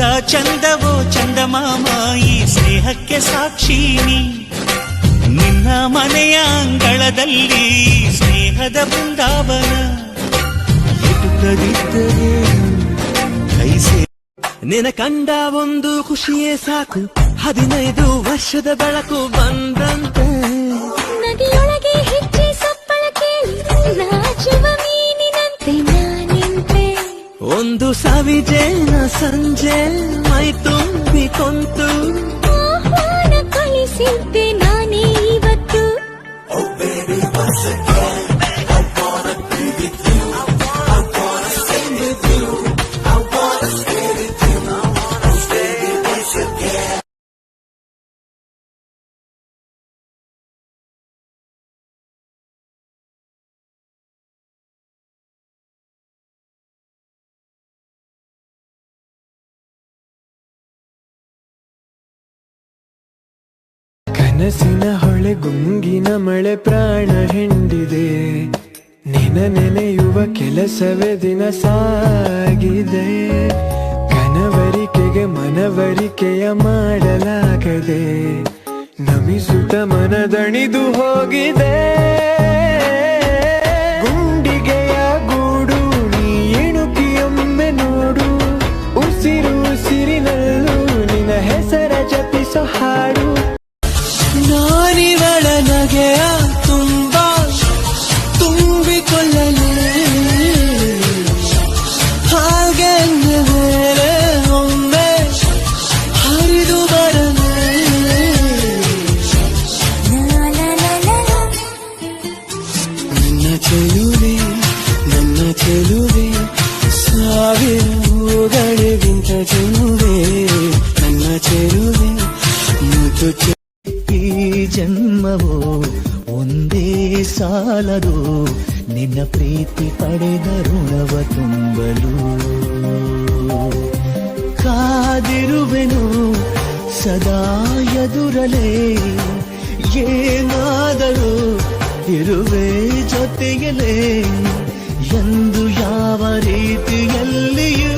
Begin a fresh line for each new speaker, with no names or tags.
ಎಂಥ ಚಂದವೋ ಚಂದಮಾಮ ಈ ಸ್ನೇಹಕ್ಕೆ ಸಾಕ್ಷಿನಿ ನಿನ್ನ ಮನೆಯ ಅಂಗಳದಲ್ಲಿ ಸ್ನೇಹದ ಬೃಂದಾವನ ಎಟುಕದಿದ್ದರೆ ಕೈಸೆ
ನಿನ ಕಂಡ ಒಂದು ಖುಷಿಯೇ ಸಾಕು 15 ವರ್ಷದ ಬೆಳಕು ಬಂದಂತೆ
ನದಿಯೊಳಗೆ ಹೆಚ್ಚಿ ಸಪ್ಪಳ ಕೇಳಿ ನಾಚುವ ಮೀನಿನಂತೆ ನಾನಿಂತೆ
ಒಂದು ಸವಿಜೇನ ಸಂಜೆ ಮೈ ತುಂಬಿಕೊಂತು
ಆಹ್ವಾನ ಕಳಿಸಿದ್ದೆ ನಾನೇ ಇವತ್ತು
ಕನಸಿನ ಹೊಳೆ ಗುಂಗಿನ ಮಳೆ ಪ್ರಾಣ ಹಿಂಡಿದೆ ನಿನ ನೆನೆಯುವ ಕೆಲಸವೇ ದಿನ ಸಾಗಿದೆ ಕನವರಿಕೆಗೆ ಮನವರಿಕೆಯ ಮಾಡಲಾಗದೆ ನಮಿಸುತ್ತ ಮನದಣಿದು ಹೋಗಿದೆ ಗುಂಡಿಗೆಯ ಗೂಡು ನೀ ಎಣುಕಿಯೊಮ್ಮೆ ನೋಡು ಉಸಿರು ಉಸಿರಿನಲ್ಲೂ ನಿನ್ನ ಹೆಸರ ಜಪಿಸೋ ಹಾಡು ನಾನಿವಳ ನಗೆಯ ತುಂಬಾ ತುಂಬಿಕೊಳ್ಳಲೇ ಹಾಗೆ ಮೇಲೆ ಒಮ್ಮೆ ಹರಿದು ಬರಲೇ ನನ್ನ ಚೆಲುವೆ ಸಾವಿರ ಹೂಗಳಿಗಿಂತ ಚೆಲುವೆ ನನ್ನ ಚೆಲುವೆ ಮುದ್ದು
ಈ ಜನ್ಮವೋ ಒಂದೇ ಸಾಲದು ನಿನ್ನ ಪ್ರೀತಿ ಪಡೆದ ಋಣವ ತುಂಬಲು ಕಾದಿರುವೆನು ಸದಾ ಎದುರಲೇ ಏನಾದರೂ ಇರುವೆ ಜೊತೆಯಲೇ ಎಂದು ಯಾವ ರೀತಿಯಲ್ಲಿಯೂ